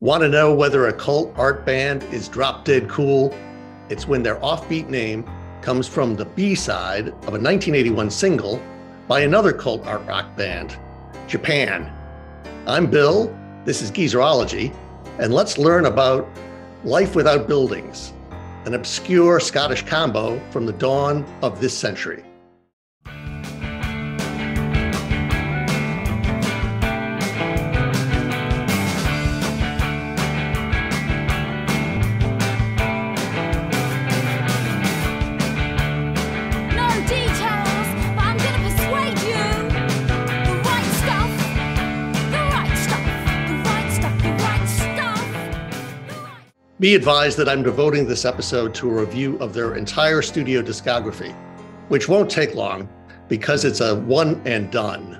Want to know whether a cult art band is drop dead cool? It's when their offbeat name comes from the B-side of a 1981 single by another cult art rock band, Japan. I'm Bill, this is Geezerology, and let's learn about Life Without Buildings, an obscure Scottish combo from the dawn of this century. Be advised that I'm devoting this episode to a review of their entire studio discography, which won't take long because it's a one and done.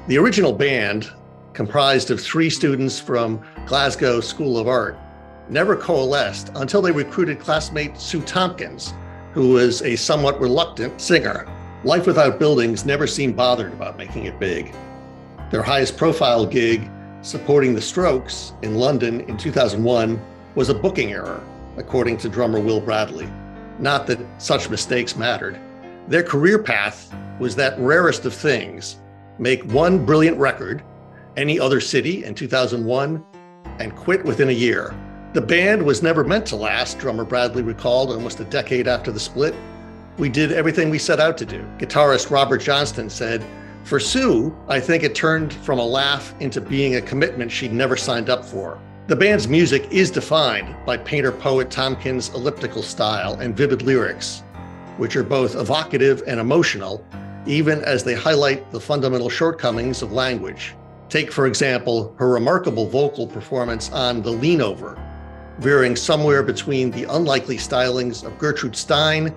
The original band, comprised of 3 students from Glasgow School of Art, never coalesced until they recruited classmate Sue Tompkins, who was a somewhat reluctant singer. Life Without Buildings never seemed bothered about making it big. Their highest profile gig, supporting the Strokes in London in 2001, was a booking error, according to drummer Will Bradley. Not that such mistakes mattered. Their career path was that rarest of things: make one brilliant record, Any Other City in 2001, and quit within a year. The band was never meant to last, drummer Bradley recalled almost a decade after the split. We did everything we set out to do. Guitarist Robert Johnston said, "For Sue, I think it turned from a laugh into being a commitment she'd never signed up for." The band's music is defined by painter-poet Tompkins' elliptical style and vivid lyrics, which are both evocative and emotional, even as they highlight the fundamental shortcomings of language. Take, for example, her remarkable vocal performance on The Lean Over, veering somewhere between the unlikely stylings of Gertrude Stein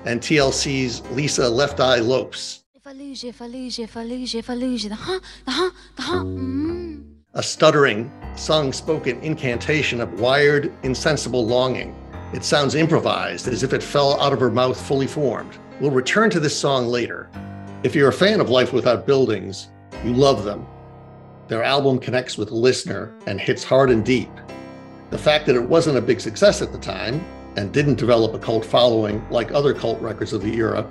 and TLC's Lisa Left Eye Lopes. If I lose you, if I lose you, if I lose you, if I lose you, A stuttering, sung-spoken incantation of wired, insensible longing. It sounds improvised, as if it fell out of her mouth fully formed. We'll return to this song later. If you're a fan of Life Without Buildings, you love them. Their album connects with the listener and hits hard and deep. The fact that it wasn't a big success at the time and didn't develop a cult following like other cult records of the era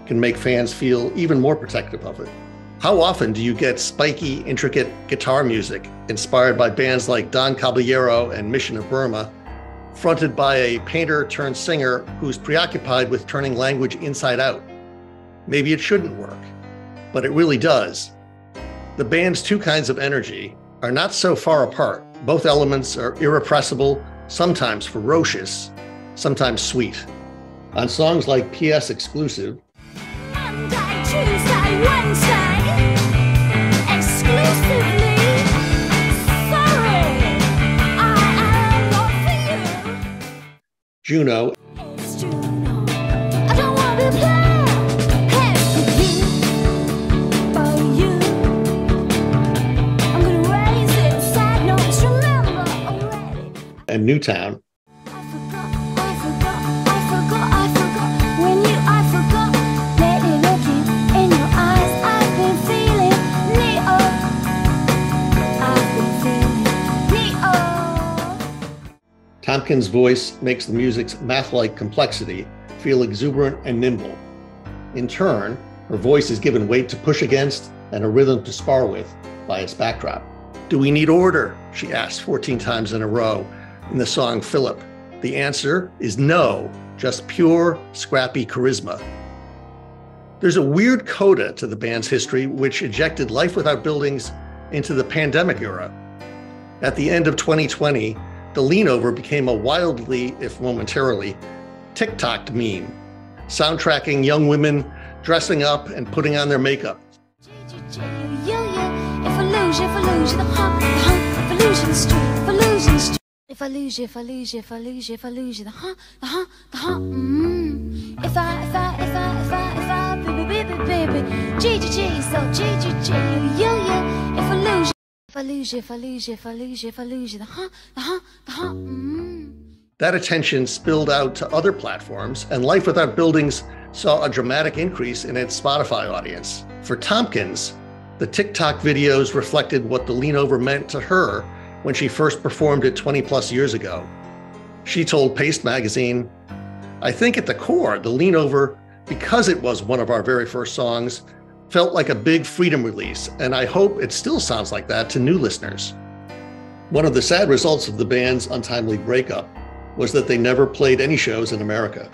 can make fans feel even more protective of it. How often do you get spiky, intricate guitar music inspired by bands like Don Caballero and Mission of Burma, fronted by a painter-turned-singer who's preoccupied with turning language inside out? Maybe it shouldn't work, but it really does. The band's 2 kinds of energy are not so far apart. Both elements are irrepressible, sometimes ferocious, sometimes sweet. On songs like PS Exclusive, Monday, Tuesday, Wednesday, exclusively. Sorry, I am not for you. Juno, It's Juno. I don't want to play. Hey, for you. I'm gonna raise it. Sad notes, remember already. and Newtown. Tompkins' voice makes the music's math-like complexity feel exuberant and nimble. In turn, her voice is given weight to push against and a rhythm to spar with by its backdrop. "Do we need order?" she asks 14 times in a row in the song Philip. The answer is no, just pure, scrappy charisma. There's a weird coda to the band's history which ejected Life Without Buildings into the pandemic era. At the end of 2020, The Lean Over became a wildly, if momentarily, TikToked meme, soundtracking young women dressing up and putting on their makeup. If I lose you, if I lose you, the hump, if I lose you, the street, if I lose you, the street. If I lose you, if I lose you, if I lose you, if I lose you, the hump, If I, baby, G, so G, if I lose you. If I lose you, if I lose you, if I lose you, if I lose you, That attention spilled out to other platforms, and Life Without Buildings saw a dramatic increase in its Spotify audience. For Tompkins, the TikTok videos reflected what The Lean Over meant to her when she first performed it 20 plus years ago. She told Paste magazine, "I think at the core, the Lean Over, because it was one of our very first songs, felt like a big freedom release, and I hope it still sounds like that to new listeners." One of the sad results of the band's untimely breakup was that they never played any shows in America.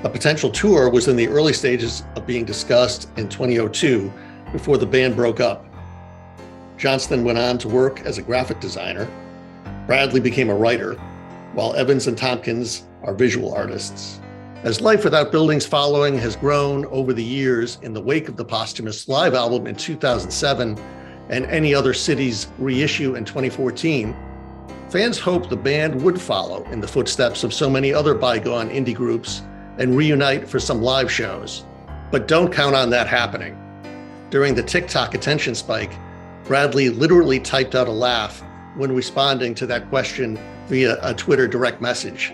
A potential tour was in the early stages of being discussed in 2002 before the band broke up. Johnston went on to work as a graphic designer. Bradley became a writer, while Evans and Tompkins are visual artists. As Life Without Buildings' following has grown over the years in the wake of the posthumous live album in 2007 and Any Other City's reissue in 2014, fans hoped the band would follow in the footsteps of so many other bygone indie groups and reunite for some live shows. But don't count on that happening. During the TikTok attention spike, Bradley literally typed out a laugh when responding to that question via a Twitter direct message.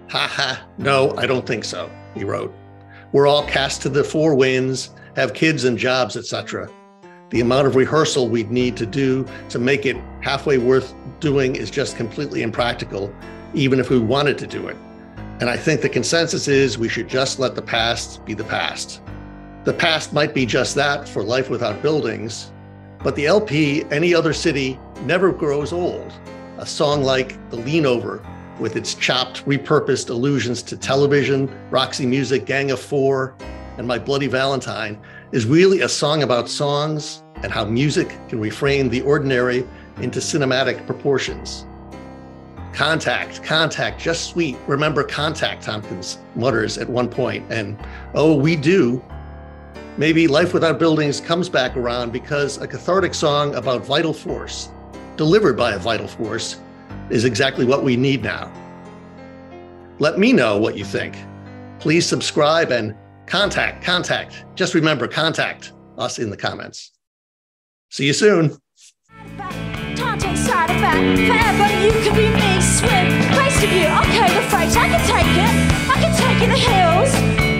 "Haha, no, I don't think so," he wrote. "We're all cast to the four winds, have kids and jobs, etc. The amount of rehearsal we'd need to do to make it halfway worth doing is just completely impractical, even if we wanted to do it. And I think the consensus is we should just let the past be the past." The past might be just that for Life Without Buildings, but the LP, Any Other City, never grows old. A song like The Lean Over, with its chopped, repurposed allusions to television, Roxy Music, Gang of Four, and My Bloody Valentine, is really a song about songs and how music can reframe the ordinary into cinematic proportions. Contact, just sweet. Remember Contact, Tompkins mutters at one point, and oh, we do. Maybe Life Without Buildings comes back around because a cathartic song about vital force, delivered by a vital force, is exactly what we need now. Let me know what you think. Please subscribe and contact. Just remember, contact us in the comments. See you soon. Side effect, forever you could be me, swim, place of you, okay, the freight, I can take it the hills,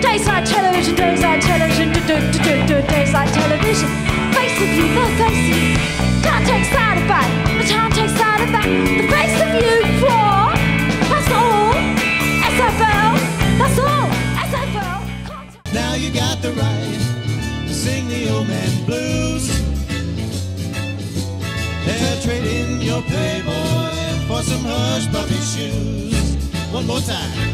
days like television, days like television, days like television, face of you, the face of you, can't take side effect, the time takes side effect, the face of you, floor, that's all, SFL, that's all, SFL. Now you got the right to sing the old man blues. They're trading your Playboy for some hush puppy shoes. One more time.